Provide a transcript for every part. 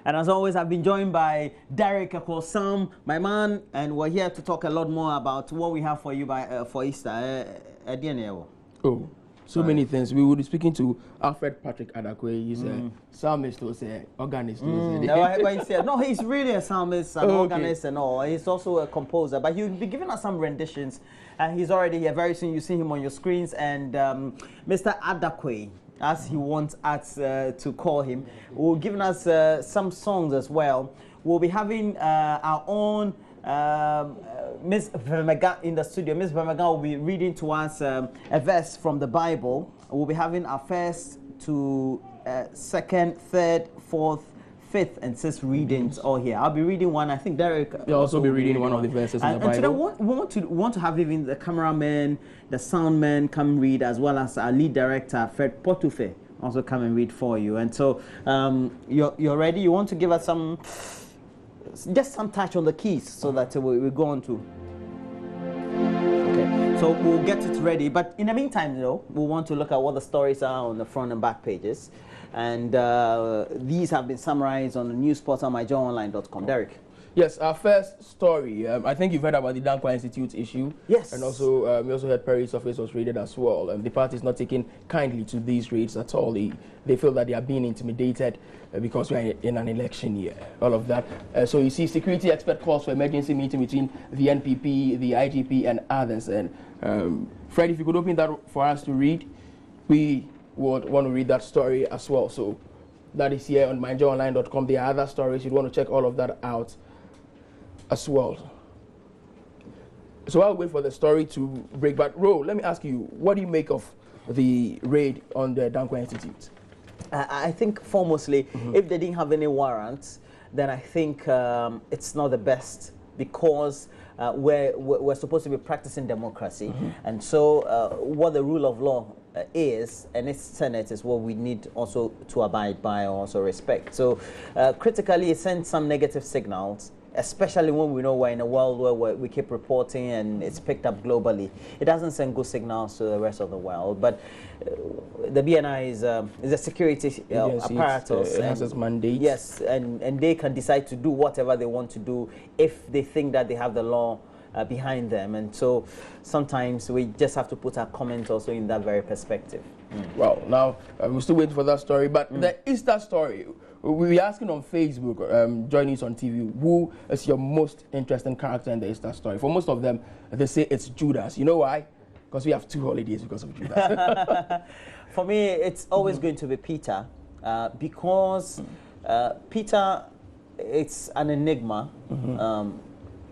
And as always, I've been joined by Derek Akosam, my man, and we're here to talk a lot more about what we have for you for Easter. Oh, so many things. We will be speaking to Alfred Patrick Adakwe. He's a psalmist, or say organist. No, he's really a psalmist, an organist, and all. He's also a composer, but he'll be giving us some renditions. He's already here. Very soon you see him on your screens. And Mr. Adakwe, as he wants us to call him, will be giving us some songs as well. We'll be having our own Miss Vermega in the studio. Miss Vermega will be reading to us a verse from the Bible. We'll be having our first to second, third, fourth, fifth, and sixth readings all here. I'll be reading one. I think Derek will also be reading one of the verses in the Bible. And today we want to have even the cameraman, the soundman come read, as well as our lead director, Fred Potufe, also come and read for you. And so you're ready? You want to give us just some touch on the keys so that we go on to. Okay, so we'll get it ready. But in the meantime, though, we want to look at what the stories are on the front and back pages. And these have been summarized on the news portal myjoyonline.com. Derek. Yes, our first story. I think you've heard about the Dankwa Institute issue. Yes. And also, we also heard Perry's office was raided as well. The party is not taking kindly to these raids at all. They feel that they are being intimidated because we are in an election year. All of that. So you see, security expert calls for emergency meeting between the NPP, the IGP, and others. And Fred, if you could open that for us to read, we would want to read that story as well. So that is here on myjoyonline.com. There are other stories. You'd want to check all of that out as well. So I'll wait for the story to break. But Ro, let me ask you, what do you make of the raid on the Dankwa Institute? I think foremostly, if they didn't have any warrants, then I think it's not the best, because we're supposed to be practicing democracy. And so what the rule of law is, and its tenet, is what we need also to abide by or also respect. So critically, it sends some negative signals, especially when we know we're in a world where we keep reporting and it's picked up globally. It doesn't send good signals to the rest of the world. But the BNI is a security apparatus. It has its mandate. Yes, and they can decide to do whatever they want to do if they think that they have the law behind them. And so sometimes we just have to put our comments also in that very perspective. Well, now we're still waiting for that story. But the Easter story, we're asking on Facebook, joining us on TV, who is your most interesting character in the Easter story? For most of them, they say it's Judas. You know why? Because we have 2 holidays because of Judas. For me, it's always going to be Peter, because Peter, it's an enigma.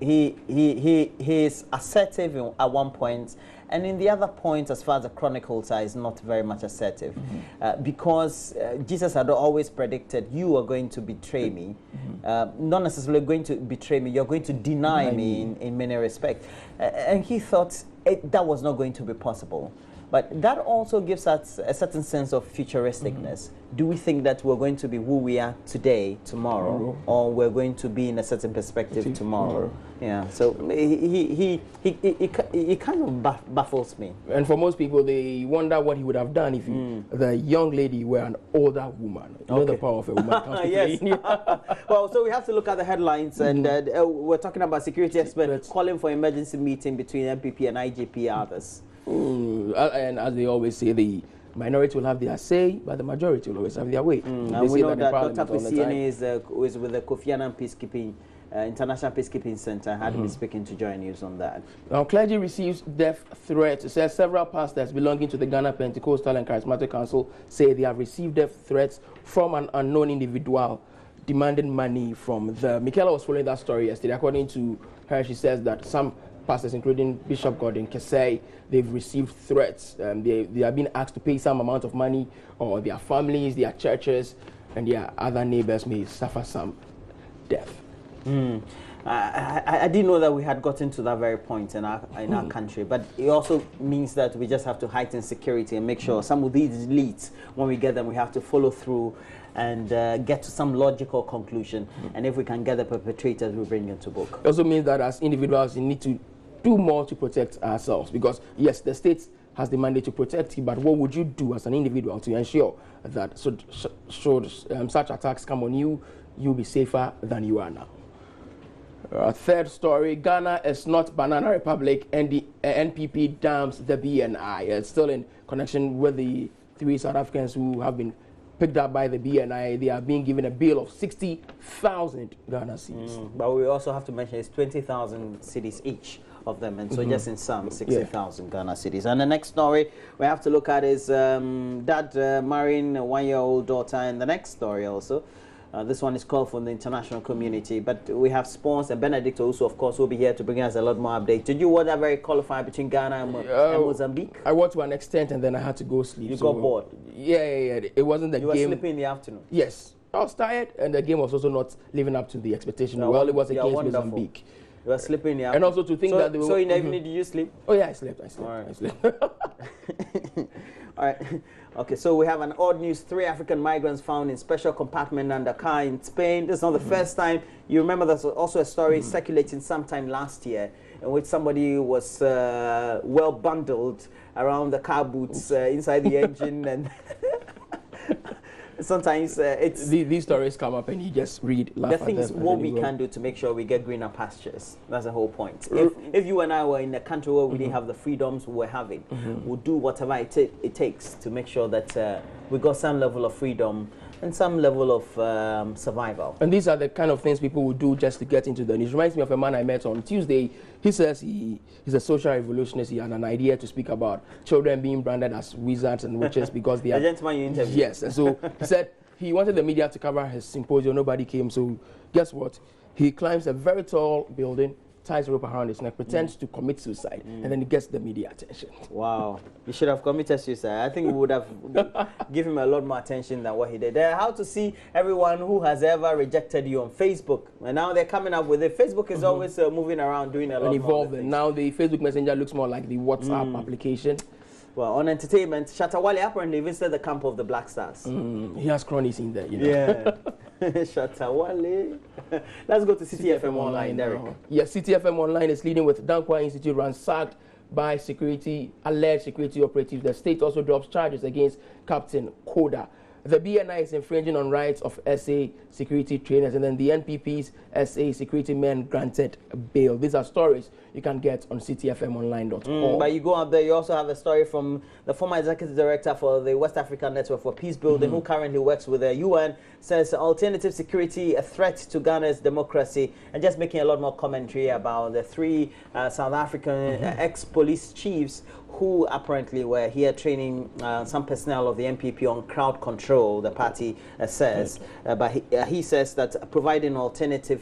He is assertive at one point, and in the other point, as far as the chronicles are, is not very much assertive, because Jesus had always predicted, you are going to betray me, not necessarily going to betray me, you're going to deny me in many respects, and he thought that was not going to be possible. But that also gives us a certain sense of futuristicness. Do we think that we're going to be who we are today, tomorrow, or we're going to be in a certain perspective tomorrow? Yeah. So he kind of baffles me. And for most people, they wonder what he would have done if the young lady were an older woman. You know the power of a woman comes to yes. Well, so we have to look at the headlines, and we're talking about security experts calling for emergency meeting between NPP and IGP and others. And as they always say, the minority will have their say, but the majority will always have their way. And we know that Dr. Kusiene is with the Kofi Annan Peacekeeping, International Peacekeeping Center. Had been speaking to Joy News on that. Now, clergy receives death threats. It says several pastors belonging to the Ghana Pentecostal and Charismatic Council say they have received death threats from an unknown individual demanding money from them. Michaela was following that story yesterday. According to her, she says that some pastors, including Bishop Gordon Kesey, they've received threats. They are being asked to pay some amount of money, or their families, their churches, and their other neighbors may suffer some death. I didn't know that we had gotten to that very point in our country, but it also means that we just have to heighten security and make sure some of these leads, when we get them, we have to follow through and get to some logical conclusion. And if we can get the perpetrators, we bring them to book. It also means that as individuals, you need to do more to protect ourselves, because yes, the state has the mandate to protect you, but what would you do as an individual to ensure that should such attacks come on you, you'll be safer than you are now? Third story, Ghana is not Banana Republic, and the NPP damns the BNI. It's still in connection with the 3 South Africans who have been picked up by the BNI. They are being given a bail of 60,000 Ghana cedis. But we also have to mention it's 20,000 cedis each of them, and so just in sum, 60,000 Ghana cedis. And the next story we have to look at is dad marrying a 1-year-old daughter, and the next story also. This one is called from the international community, but we have sports, and Benedict also, of course, will be here to bring us a lot more updates. Did you watch that very qualifier between Ghana and Mozambique? I watched to an extent, and then I had to go sleep. You got bored? Yeah. It wasn't the game. You were sleeping in the afternoon? Yes. I was tired, and the game was also not living up to the expectation. Well, it was against Mozambique. You were sleeping in the afternoon. And also to think that they were... So in the evening, did you sleep? Oh, yeah, I slept. All right. I slept. All right. Okay, so we have an odd news. 3 African migrants found in special compartment under car in Spain. This is not the first time. You remember there's also a story circulating sometime last year in which somebody was well bundled around the car boots inside the engine, and sometimes it's... These stories come up and you just read, laugh at them. The things what we can do to make sure we get greener pastures. That's the whole point. If you and I were in a country where we didn't have the freedoms we're having, we'll do whatever it takes to make sure that we got some level of freedom and some level of survival. And these are the kind of things people would do just to get into the news. Reminds me of a man I met on Tuesday. He says he's a social revolutionist. He had an idea to speak about children being branded as wizards and witches because they are... The gentleman you interviewed. Yes, and so he said he wanted the media to cover his symposium. Nobody came, so guess what? He climbs a very tall building, ties a rope around his neck, pretends to commit suicide, and then he gets the media attention. Wow. You should have committed suicide. I think we would have given him a lot more attention than what he did. How to see everyone who has ever rejected you on Facebook. And now they're coming up with it. Facebook is always moving around, doing a lot more things. Now the Facebook Messenger looks more like the WhatsApp application. Well, on entertainment, Shatta Wale apparently visited the camp of the Black Stars. He has cronies in there, you know. Yeah. Shatta Wale. Let's go to City FM Online, Derek. Yes, City FM Online is leading with Dankwa Institute ransacked by alleged security operatives. The state also drops charges against Captain Koda. The BNI is infringing on rights of SA security trainers, and then the NPP's SA security men granted bail. These are stories you can get on cityfmonline.org. But you go out there, you also have a story from the former executive director for the West African Network for Peace Building, who currently works with the UN, says alternative security a threat to Ghana's democracy, and just making a lot more commentary about the 3 South African ex-police chiefs who apparently were here training some personnel of the NPP on crowd control, the party says. But he says that providing alternative,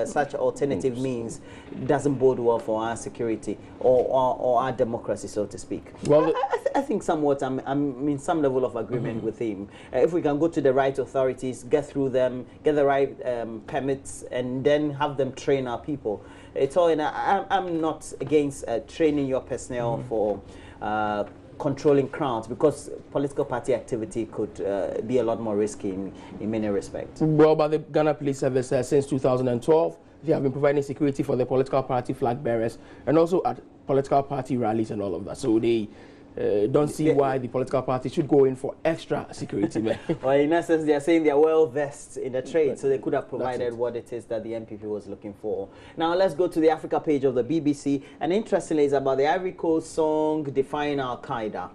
such alternative means doesn't bode well for our security or our democracy, so to speak. Well, I think somewhat I'm in some level of agreement with him. If we can go to the right authorities, get through them, get the right permits, and then have them train our people. It's all in. I'm not against training your personnel for controlling crowds, because political party activity could be a lot more risky in many respects. Well, by the Ghana Police Service since 2012, they have been providing security for the political party flag bearers and also at political party rallies and all of that. So they don't see why the political party should go in for extra security. Well, in essence, they are saying they are well versed in the trade, so they could have provided what it is that the NPP was looking for. Now, let's go to the Africa page of the BBC. And interestingly, it's about the Ivory Coast song, Defying Al-Qaeda.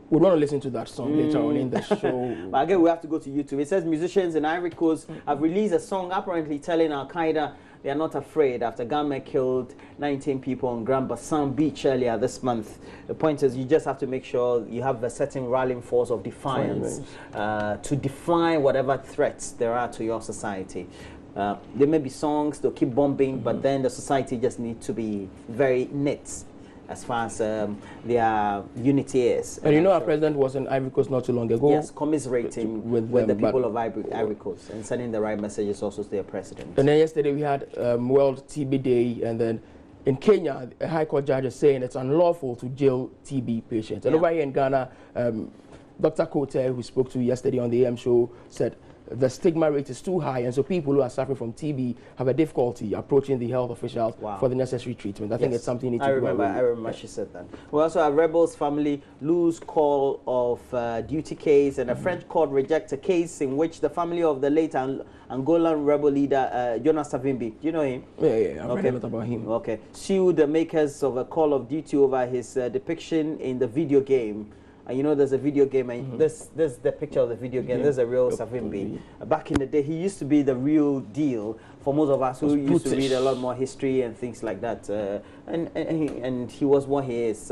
We want to listen to that song later on in the show. But again, we have to go to YouTube. It says musicians in Ivory Coast have released a song apparently telling Al-Qaeda they are not afraid after gunmen killed 19 people on Grand Bassam Beach earlier this month. The point is, you just have to make sure you have a certain rallying force of defiance to defy whatever threats there are to your society. There may be songs, they'll keep bombing, but then the society just needs to be very knit as far as their unity is. And you know, our president was in Ivory Coast not too long ago. Yes, commiserating with the people of Ivory Coast and sending the right messages also to their president. And then yesterday we had World TB Day, and then in Kenya, a High Court judge is saying it's unlawful to jail TB patients. And over here in Ghana, Dr. Kote, who spoke to yesterday on the AM show, said the stigma rate is too high, and so people who are suffering from TB have a difficulty approaching the health officials for the necessary treatment. I think it's something you need to do. I remember she said that. We also have Rebels family lose call of duty case, and a French court rejects a case in which the family of the late Angolan rebel leader Jonas Savimbi, do you know him? Yeah, I've read a lot about him. Okay, sued the makers of a Call of Duty over his depiction in the video game. You know, there's a video game, and this is the picture of the video game. There's a real Savimbi. Back in the day, he used to be the real deal for most of us who used to read a lot more history and things like that. And he was what he is,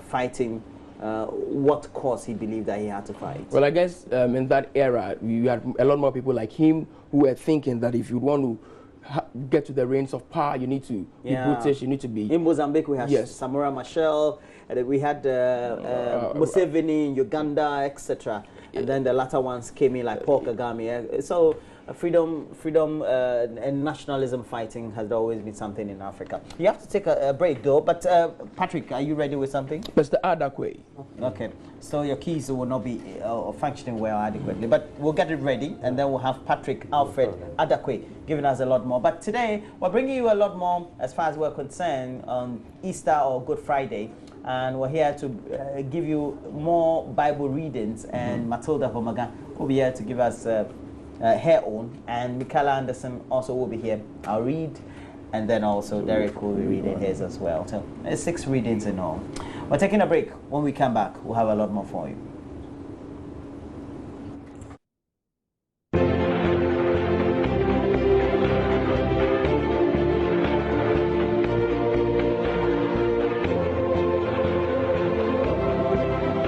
fighting what cause he believed that he had to fight. Well, I guess in that era, you had a lot more people like him who were thinking that if you want to get to the reins of power, you need to be British, you need to be... In Mozambique, we had Samora Machel, and we had Museveni in Uganda, etc. And then the latter ones came in like Paul Kagame. So freedom and nationalism fighting has always been something in Africa. You have to take a break though, but Patrick, are you ready with something? Mr. Adakwe. Okay, so your keys will not be functioning well adequately, but we'll get it ready, and then we'll have Patrick Alfred Adakwe giving us a lot more. But today, we're bringing you a lot more as far as we're concerned on Easter or Good Friday, and we're here to give you more Bible readings, and Matilda Homaga will be here to give us her own, and Michaela Anderson also will be here. I'll read, and then also Derek will be reading his as well. So there's 6 readings in all. We're taking a break. When we come back, we'll have a lot more for you.